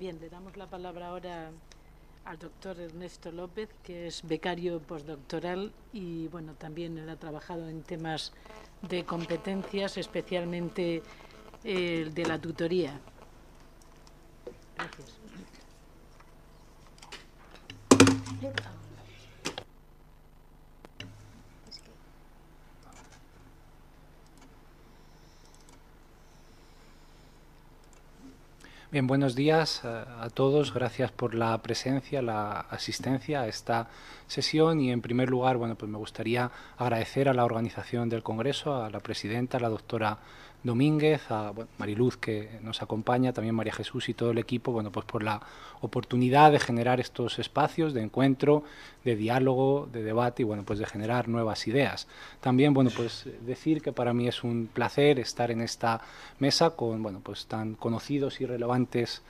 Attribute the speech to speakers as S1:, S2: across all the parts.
S1: Bien, le damos la palabra ahora al doctor Ernesto López, que es becario postdoctoral y bueno, también él ha trabajado en temas de competencias, especialmente de la tutoría. Gracias.
S2: Bien, buenos días a todos. Gracias por la presencia, la asistencia a esta sesión y en primer lugar, bueno, pues me gustaría agradecer a la organización del Congreso, a la presidenta, la doctora Domínguez, a Mariluz que nos acompaña, también María Jesús y todo el equipo, bueno, pues por la oportunidad de generar estos espacios de encuentro, de diálogo, de debate y bueno, pues de generar nuevas ideas. También, bueno, pues decir que para mí es un placer estar en esta mesa con, bueno, pues tan conocidos y relevantes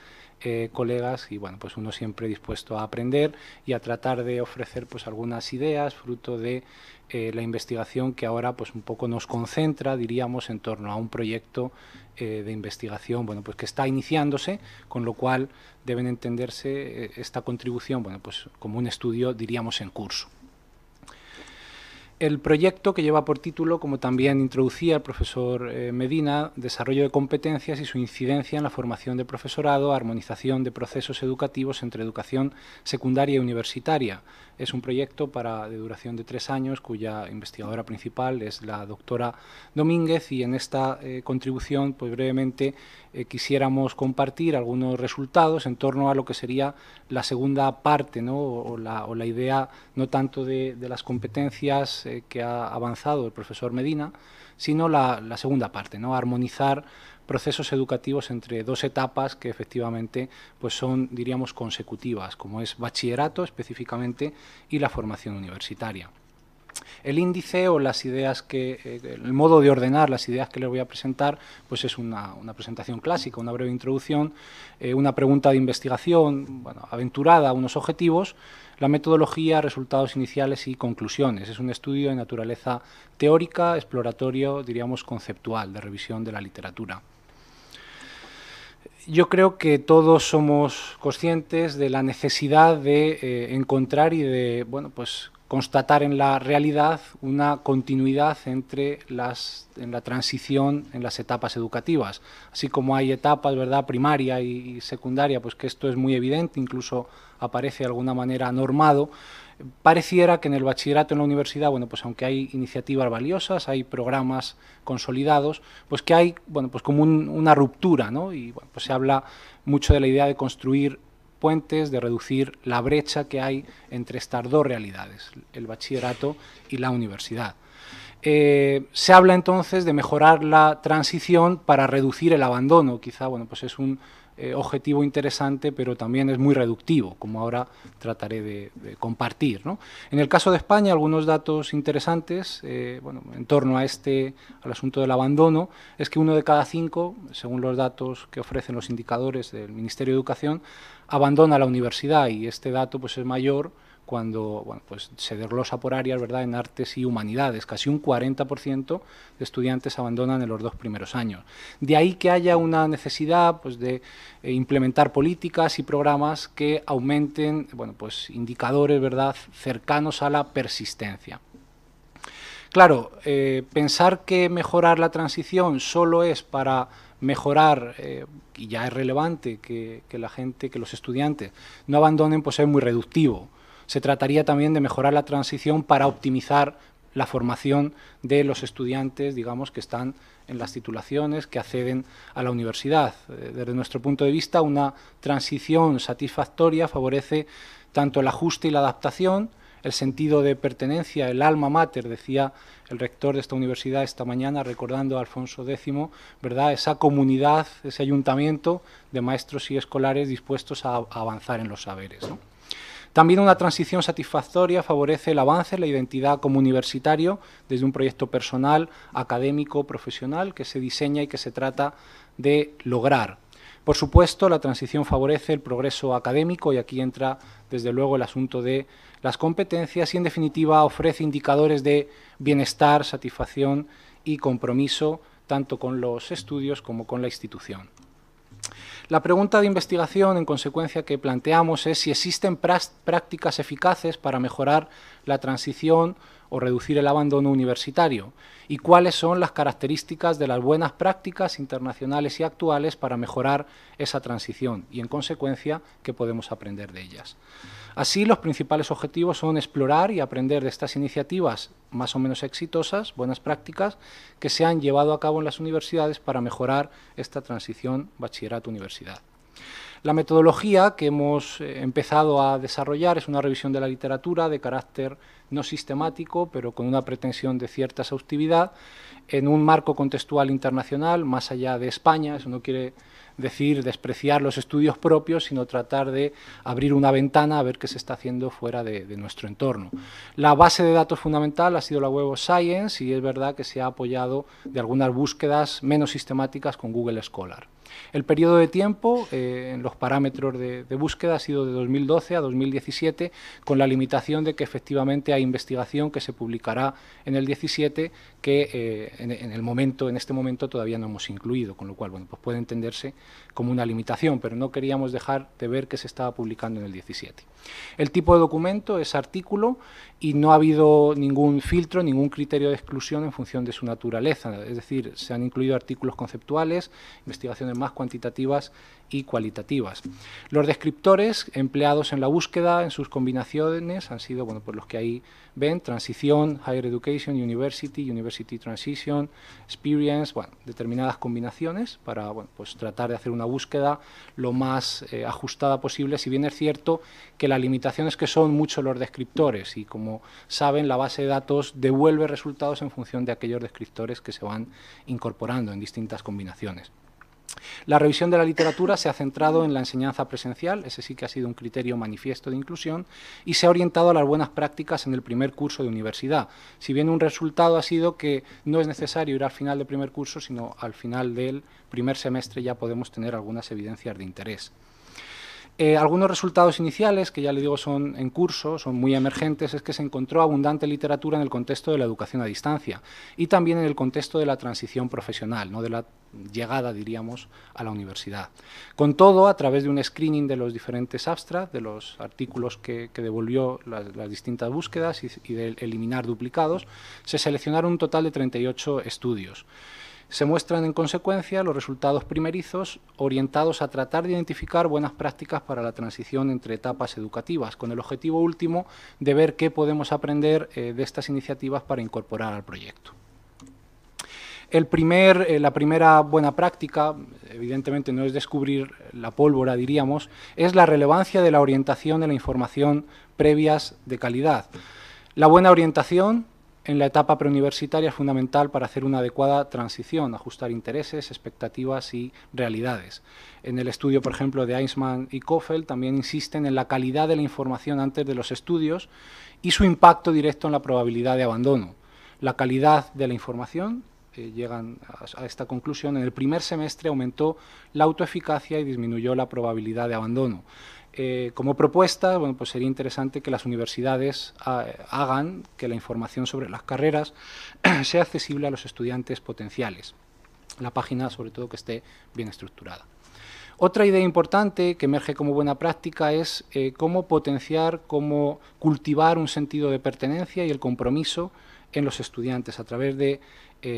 S2: colegas y bueno, pues uno siempre dispuesto a aprender y a tratar de ofrecer pues algunas ideas fruto de la investigación que ahora pues un poco nos concentra, diríamos, en torno a un proyecto de investigación, bueno, pues que está iniciándose, con lo cual deben entenderse esta contribución, bueno, pues como un estudio, diríamos, en curso. El proyecto, que lleva por título, como también introducía el profesor Medina, Desarrollo de competencias y su incidencia en la formación de profesorado, armonización de procesos educativos entre educación secundaria y universitaria. Es un proyecto de duración de 3 años, cuya investigadora principal es la doctora Domínguez, y en esta contribución, pues brevemente, quisiéramos compartir algunos resultados en torno a lo que sería la segunda parte, ¿no? o la idea no tanto de las competencias que ha avanzado el profesor Medina, sino la segunda parte, ¿no? Armonizar procesos educativos entre dos etapas que efectivamente pues son, diríamos, consecutivas, como es bachillerato específicamente y la formación universitaria. El índice o las ideas el modo de ordenar las ideas que les voy a presentar, pues es una presentación clásica, una breve introducción, una pregunta de investigación, bueno, aventurada, unos objetivos, la metodología, resultados iniciales y conclusiones. Es un estudio de naturaleza teórica, exploratorio, diríamos conceptual, de revisión de la literatura. Yo creo que todos somos conscientes de la necesidad de encontrar y de, bueno, pues constatar en la realidad una continuidad en la transición en las etapas educativas. Así como hay etapas, ¿verdad?, primaria y secundaria, pues que esto es muy evidente, incluso aparece de alguna manera normado. Pareciera que en el bachillerato, en la universidad, bueno, pues aunque hay iniciativas valiosas, hay programas consolidados, pues que hay, bueno, pues como una ruptura, ¿no? Y bueno, pues se habla mucho de la idea de construir puentes, de reducir la brecha que hay entre estas dos realidades, el bachillerato y la universidad. Se habla entonces de mejorar la transición para reducir el abandono. Quizá, bueno, pues es un objetivo interesante, pero también es muy reductivo, como ahora trataré de compartir, ¿no? En el caso de España, algunos datos interesantes bueno, en torno al asunto del abandono, es que 1 de cada 5, según los datos que ofrecen los indicadores del Ministerio de Educación, abandona la universidad, y este dato pues es mayor cuando bueno, pues se desglosa por áreas, ¿verdad?, en artes y humanidades. Casi un 40% de estudiantes abandonan en los 2 primeros años. De ahí que haya una necesidad pues, de implementar políticas y programas que aumenten, bueno, pues indicadores, ¿verdad?, cercanos a la persistencia. Claro, pensar que mejorar la transición solo es para mejorar, y ya es relevante que los estudiantes no abandonen, pues es muy reductivo. Se trataría también de mejorar la transición para optimizar la formación de los estudiantes, digamos, que están en las titulaciones, que acceden a la universidad. Desde nuestro punto de vista, una transición satisfactoria favorece tanto el ajuste y la adaptación, el sentido de pertenencia, el alma mater, decía el rector de esta universidad esta mañana, recordando a Alfonso X, ¿verdad?, esa comunidad, ese ayuntamiento de maestros y escolares dispuestos a avanzar en los saberes, ¿no? También una transición satisfactoria favorece el avance en la identidad como universitario desde un proyecto personal, académico, profesional, que se diseña y que se trata de lograr. Por supuesto, la transición favorece el progreso académico, y aquí entra desde luego el asunto de las competencias, y en definitiva ofrece indicadores de bienestar, satisfacción y compromiso tanto con los estudios como con la institución. La pregunta de investigación, en consecuencia, que planteamos es si existen prácticas eficaces para mejorar la transición o reducir el abandono universitario y cuáles son las características de las buenas prácticas internacionales y actuales para mejorar esa transición y, en consecuencia, qué podemos aprender de ellas. Así, los principales objetivos son explorar y aprender de estas iniciativas más o menos exitosas, buenas prácticas, que se han llevado a cabo en las universidades para mejorar esta transición bachillerato-universidad. La metodología que hemos empezado a desarrollar es una revisión de la literatura de carácter no sistemático, pero con una pretensión de cierta exhaustividad, en un marco contextual internacional, más allá de España. Eso no quiere decir despreciar los estudios propios, sino tratar de abrir una ventana a ver qué se está haciendo fuera de nuestro entorno. La base de datos fundamental ha sido la Web of Science y es verdad que se ha apoyado de algunas búsquedas menos sistemáticas con Google Scholar. El periodo de tiempo en los parámetros de búsqueda ha sido de 2012 a 2017, con la limitación de que efectivamente hay investigación que se publicará en el 17 que en este momento todavía no hemos incluido, con lo cual bueno, pues puede entenderse como una limitación, pero no queríamos dejar de ver que se estaba publicando en el 17. El tipo de documento es artículo y no ha habido ningún filtro, ningún criterio de exclusión en función de su naturaleza, es decir, se han incluido artículos conceptuales, investigaciones más cuantitativas y cualitativas. Los descriptores empleados en la búsqueda, en sus combinaciones, han sido bueno, pues los que ahí ven: transición, higher education, university, university transition, experience, bueno, determinadas combinaciones para bueno, pues tratar de hacer una búsqueda lo más ajustada posible, si bien es cierto que la limitación es que son muchos los descriptores y, como saben, la base de datos devuelve resultados en función de aquellos descriptores que se van incorporando en distintas combinaciones. La revisión de la literatura se ha centrado en la enseñanza presencial, ese sí que ha sido un criterio manifiesto de inclusión, y se ha orientado a las buenas prácticas en el primer curso de universidad, si bien un resultado ha sido que no es necesario ir al final del primer curso, sino al final del primer semestre ya podemos tener algunas evidencias de interés. Algunos resultados iniciales, que ya le digo son en curso, son muy emergentes, es que se encontró abundante literatura en el contexto de la educación a distancia y también en el contexto de la transición profesional, no de la llegada, diríamos, a la universidad. Con todo, a través de un screening de los diferentes abstracts, de los artículos que devolvió las distintas búsquedas y de eliminar duplicados, se seleccionaron un total de 38 estudios. Se muestran, en consecuencia, los resultados primerizos orientados a tratar de identificar buenas prácticas para la transición entre etapas educativas, con el objetivo último de ver qué podemos aprender de estas iniciativas para incorporar al proyecto. La primera buena práctica, evidentemente no es descubrir la pólvora, diríamos, es la relevancia de la orientación de la información previas de calidad. La buena orientación en la etapa preuniversitaria es fundamental para hacer una adecuada transición, ajustar intereses, expectativas y realidades. En el estudio, por ejemplo, de Einsman y Kofel, también insisten en la calidad de la información antes de los estudios y su impacto directo en la probabilidad de abandono. La calidad de la información, llegan a esta conclusión, en el primer semestre aumentó la autoeficacia y disminuyó la probabilidad de abandono. Como propuesta, bueno, pues sería interesante que las universidades hagan que la información sobre las carreras sea accesible a los estudiantes potenciales. La página, sobre todo, que esté bien estructurada. Otra idea importante que emerge como buena práctica es cómo potenciar, cómo cultivar un sentido de pertenencia y el compromiso en los estudiantes a través de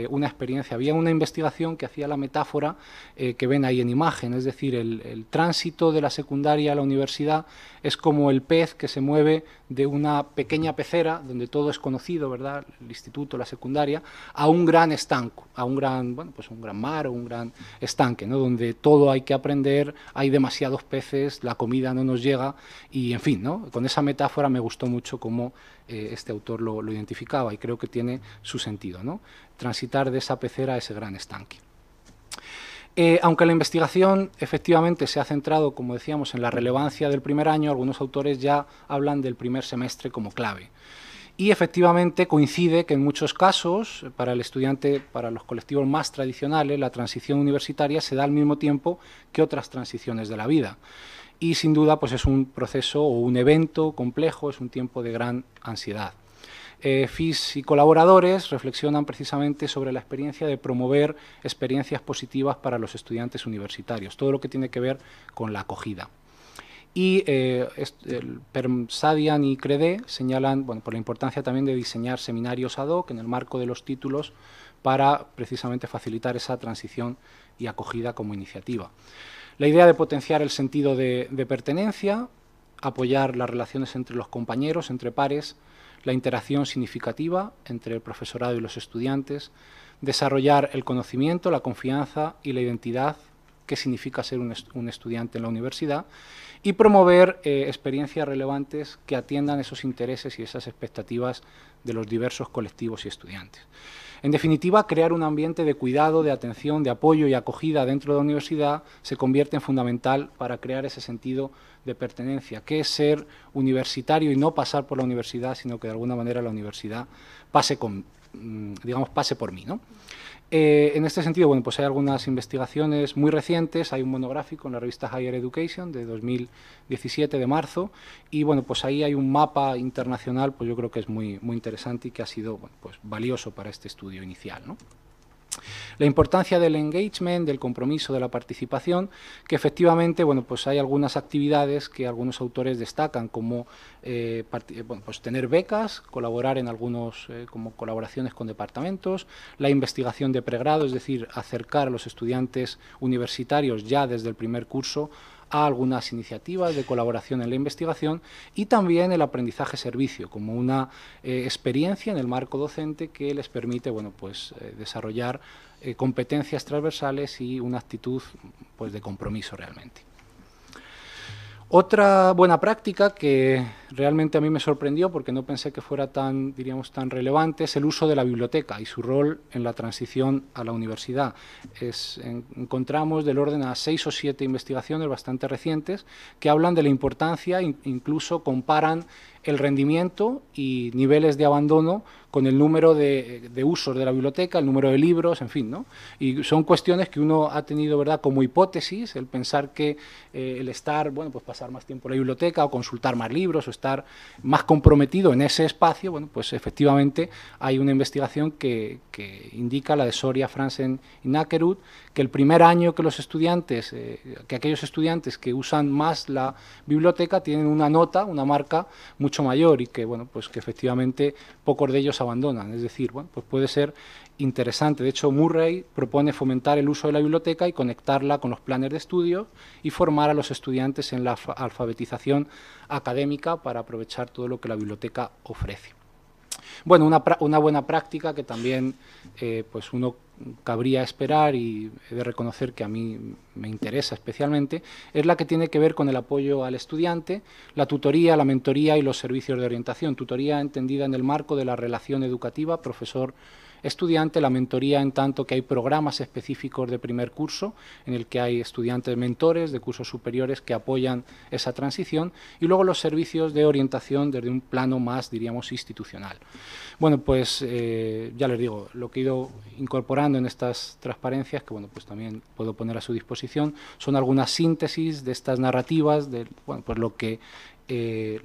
S2: una experiencia. Había una investigación que hacía la metáfora que ven ahí en imagen, es decir, el tránsito de la secundaria a la universidad es como el pez que se mueve de una pequeña pecera, donde todo es conocido, ¿verdad?, el instituto, la secundaria, a un gran estanco, a un gran, bueno, pues un gran mar o un gran estanque, ¿no?, donde todo hay que aprender, hay demasiados peces, la comida no nos llega y, en fin, ¿no?, con esa metáfora me gustó mucho cómo este autor lo identificaba y creo que tiene su sentido, ¿no?, transitar de esa pecera a ese gran estanque. Aunque la investigación efectivamente se ha centrado, como decíamos, en la relevancia del primer año, algunos autores ya hablan del primer semestre como clave. Y efectivamente coincide que en muchos casos, para el estudiante, para los colectivos más tradicionales, la transición universitaria se da al mismo tiempo que otras transiciones de la vida. Y sin duda pues es un proceso o un evento complejo, es un tiempo de gran ansiedad. FIS y colaboradores reflexionan precisamente sobre la experiencia de promover experiencias positivas para los estudiantes universitarios, todo lo que tiene que ver con la acogida. Y Sadian y Credé señalan por la importancia también de diseñar seminarios ad hoc en el marco de los títulos para precisamente facilitar esa transición y acogida como iniciativa. La idea de potenciar el sentido de pertenencia, apoyar las relaciones entre los compañeros, entre pares, la interacción significativa entre el profesorado y los estudiantes, desarrollar el conocimiento, la confianza y la identidad, qué significa ser un estudiante en la universidad, y promover experiencias relevantes que atiendan esos intereses y esas expectativas de los diversos colectivos y estudiantes. En definitiva, crear un ambiente de cuidado, de atención, de apoyo y acogida dentro de la universidad se convierte en fundamental para crear ese sentido de pertenencia, que es ser universitario y no pasar por la universidad, sino que de alguna manera la universidad pase por mí, ¿no? En este sentido, pues hay algunas investigaciones muy recientes, hay un monográfico en la revista Higher Education de 2017, de marzo, y pues ahí hay un mapa internacional, pues yo creo que es muy interesante y que ha sido pues valioso para este estudio inicial, ¿no? La importancia del engagement, del compromiso, de la participación, que efectivamente pues hay algunas actividades que algunos autores destacan, como pues tener becas, colaborar en algunos como colaboraciones con departamentos, la investigación de pregrado, es decir, acercar a los estudiantes universitarios ya desde el primer curso a algunas iniciativas de colaboración en la investigación, y también el aprendizaje-servicio como una experiencia en el marco docente que les permite desarrollar competencias transversales y una actitud de compromiso realmente. Otra buena práctica que realmente a mí me sorprendió porque no pensé que fuera tan relevante es el uso de la biblioteca y su rol en la transición a la universidad. Encontramos del orden a 6 o 7 investigaciones bastante recientes que hablan de la importancia, incluso comparan el rendimiento y niveles de abandono con el número de usos de la biblioteca, el número de libros, en fin, ¿no? Y son cuestiones que uno ha tenido, ¿verdad?, como hipótesis, el pensar que el estar, pues pasar más tiempo en la biblioteca o consultar más libros o estar más comprometido en ese espacio, pues efectivamente hay una investigación que indica, la de Soria, Franzen y Nakerud, que el primer año que los estudiantes, que aquellos estudiantes que usan más la biblioteca tienen una nota, una marca mucho mayor, y que pues que efectivamente pocos de ellos abandonan. Es decir, pues puede ser interesante. De hecho, Murray propone fomentar el uso de la biblioteca y conectarla con los planes de estudio y formar a los estudiantes en la alfabetización académica para aprovechar todo lo que la biblioteca ofrece. Bueno, una buena práctica que también pues uno cabría esperar y he de reconocer que a mí me interesa especialmente, es la que tiene que ver con el apoyo al estudiante, la tutoría, la mentoría y los servicios de orientación. Tutoría entendida en el marco de la relación educativa profesor-estudiante, la mentoría en tanto que hay programas específicos de primer curso en el que hay estudiantes mentores de cursos superiores que apoyan esa transición, y luego los servicios de orientación desde un plano más, diríamos, institucional. Bueno, pues ya les digo, lo que he ido incorporando en estas transparencias, que pues también puedo poner a su disposición, son algunas síntesis de estas narrativas, de pues lo que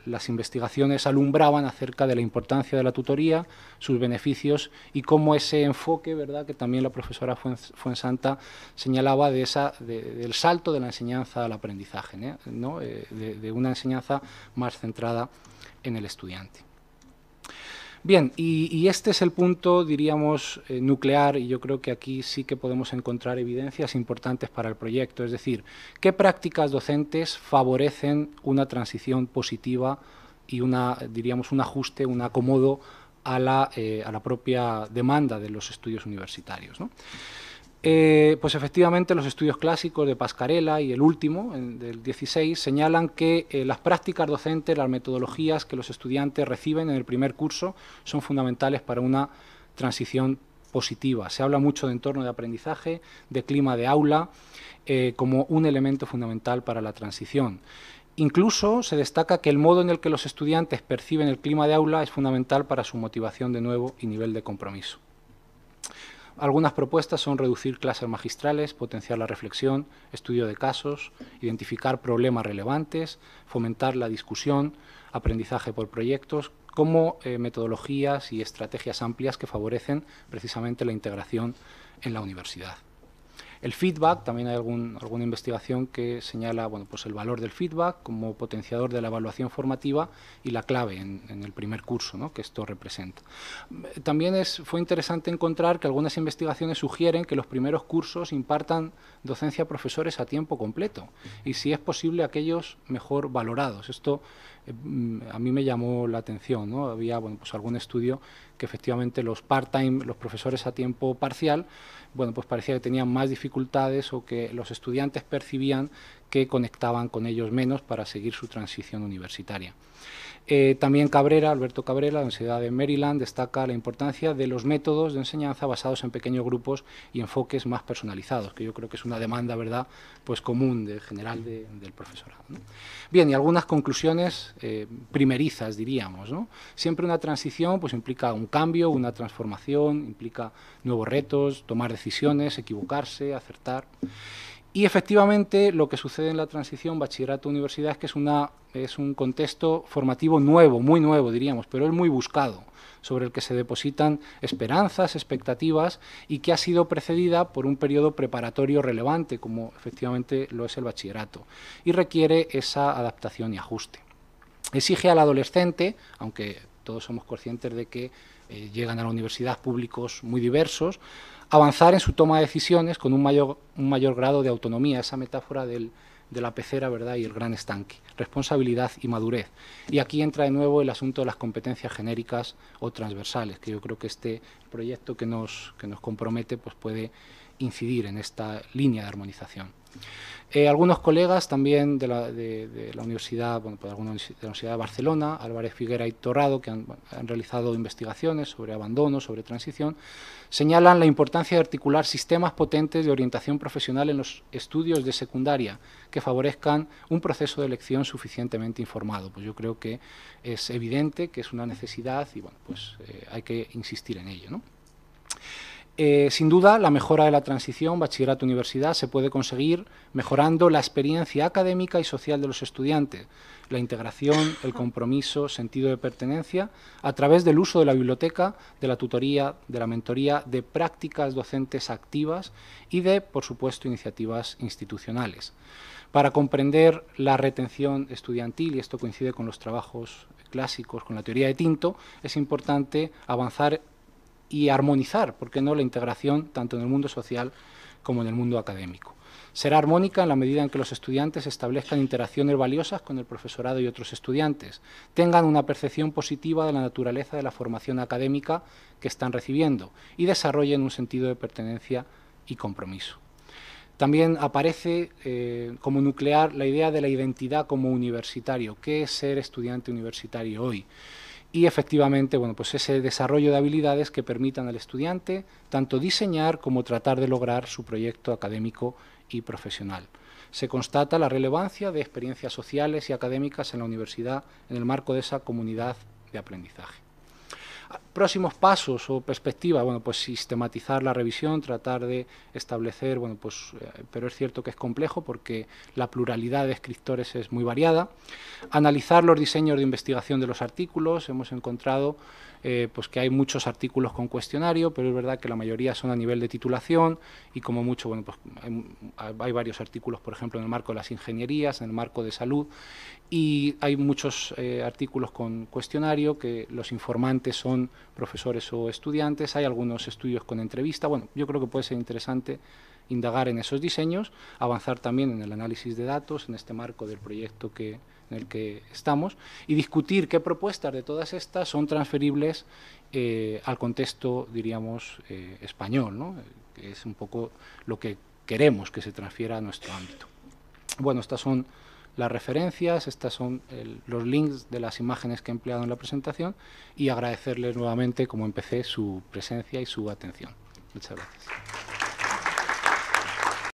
S2: las investigaciones alumbraban acerca de la importancia de la tutoría, sus beneficios y cómo ese enfoque, ¿verdad?, que también la profesora Fuensanta señalaba del salto de la enseñanza al aprendizaje, ¿no? de una enseñanza más centrada en el estudiante. Bien, y este es el punto, diríamos, nuclear, y yo creo que aquí sí que podemos encontrar evidencias importantes para el proyecto, es decir, qué prácticas docentes favorecen una transición positiva y diríamos, un ajuste, un acomodo a la propia demanda de los estudios universitarios, ¿no? Pues efectivamente los estudios clásicos de Pascarella y el último, del 16, señalan que las prácticas docentes, las metodologías que los estudiantes reciben en el primer curso son fundamentales para una transición positiva. Se habla mucho de entorno de aprendizaje, de clima de aula, como un elemento fundamental para la transición. Incluso se destaca que el modo en el que los estudiantes perciben el clima de aula es fundamental para su motivación de nuevo y nivel de compromiso. Algunas propuestas son reducir clases magistrales, potenciar la reflexión, estudio de casos, identificar problemas relevantes, fomentar la discusión, aprendizaje por proyectos, como metodologías y estrategias amplias que favorecen precisamente la integración en la universidad. El feedback, también hay alguna investigación que señala bueno, pues el valor del feedback como potenciador de la evaluación formativa y la clave en el primer curso, ¿no?, que esto representa. También fue interesante encontrar que algunas investigaciones sugieren que los primeros cursos impartan docencia a profesores a tiempo completo y, si es posible, aquellos mejor valorados. Esto a mí me llamó la atención, ¿no? Había bueno, pues algún estudio que efectivamente los part-time, los profesores a tiempo parcial, bueno, pues parecía que tenían más dificultades o que los estudiantes percibían que conectaban con ellos menos para seguir su transición universitaria. También Alberto Cabrera, de la Universidad de Maryland, destaca la importancia de los métodos de enseñanza basados en pequeños grupos y enfoques más personalizados, que yo creo que es una demanda, ¿verdad?, pues común general del profesorado, ¿no? Bien, y algunas conclusiones primerizas, diríamos, ¿no? Siempre una transición pues implica un cambio, una transformación, implica nuevos retos, tomar decisiones, equivocarse, acertar. Y efectivamente lo que sucede en la transición bachillerato-universidad es que es un contexto formativo nuevo, muy nuevo diríamos, pero es muy buscado, sobre el que se depositan esperanzas, expectativas y que ha sido precedida por un periodo preparatorio relevante, como efectivamente lo es el bachillerato, y requiere esa adaptación y ajuste. Exige al adolescente, aunque todos somos conscientes de que llegan a la universidad públicos muy diversos, avanzar en su toma de decisiones con un mayor grado de autonomía, esa metáfora de la pecera, ¿verdad?, y el gran estanque, responsabilidad y madurez. Y aquí entra de nuevo el asunto de las competencias genéricas o transversales, que yo creo que este proyecto que nos compromete pues puede incidir en esta línea de armonización. Algunos colegas también de la Universidad, bueno, pues algunos de la Universidad de Barcelona, Álvarez Figuera y Torrado, que han realizado investigaciones sobre abandono, sobre transición, señalan la importancia de articular sistemas potentes de orientación profesional en los estudios de secundaria que favorezcan un proceso de elección suficientemente informado. Pues yo creo que es evidente que es una necesidad y bueno, pues hay que insistir en ello, ¿no? Sin duda, la mejora de la transición bachillerato-universidad se puede conseguir mejorando la experiencia académica y social de los estudiantes, la integración, el compromiso, sentido de pertenencia, a través del uso de la biblioteca, de la tutoría, de la mentoría, de prácticas docentes activas y de, por supuesto, iniciativas institucionales. Para comprender la retención estudiantil, y esto coincide con los trabajos clásicos, con la teoría de Tinto, es importante avanzar y armonizar, ¿por qué no?, la integración tanto en el mundo social como en el mundo académico. Será armónica en la medida en que los estudiantes establezcan interacciones valiosas con el profesorado y otros estudiantes, tengan una percepción positiva de la naturaleza de la formación académica que están recibiendo y desarrollen un sentido de pertenencia y compromiso. También aparece como nuclear la idea de la identidad como universitario. ¿Qué es ser estudiante universitario hoy? Y efectivamente, bueno, pues ese desarrollo de habilidades que permitan al estudiante tanto diseñar como tratar de lograr su proyecto académico y profesional. Se constata la relevancia de experiencias sociales y académicas en la universidad en el marco de esa comunidad de aprendizaje. Próximos pasos o perspectiva, bueno, pues sistematizar la revisión, tratar de establecer, bueno, pues, pero es cierto que es complejo porque la pluralidad de escritores es muy variada. Analizar los diseños de investigación de los artículos, hemos encontrado pues que hay muchos artículos con cuestionario, pero es verdad que la mayoría son a nivel de titulación y como mucho, bueno, pues hay varios artículos, por ejemplo, en el marco de las ingenierías, en el marco de salud, y hay muchos artículos con cuestionario que los informantes son profesores o estudiantes, hay algunos estudios con entrevista. Bueno, yo creo que puede ser interesante indagar en esos diseños, avanzar también en el análisis de datos, en este marco del proyecto en el que estamos, y discutir qué propuestas de todas estas son transferibles al contexto, diríamos, español, ¿no?, que es un poco lo que queremos que se transfiera a nuestro ámbito. Bueno, estas son las referencias, estas son los links de las imágenes que he empleado en la presentación y agradecerles nuevamente, como empecé, su presencia y su atención. Muchas gracias.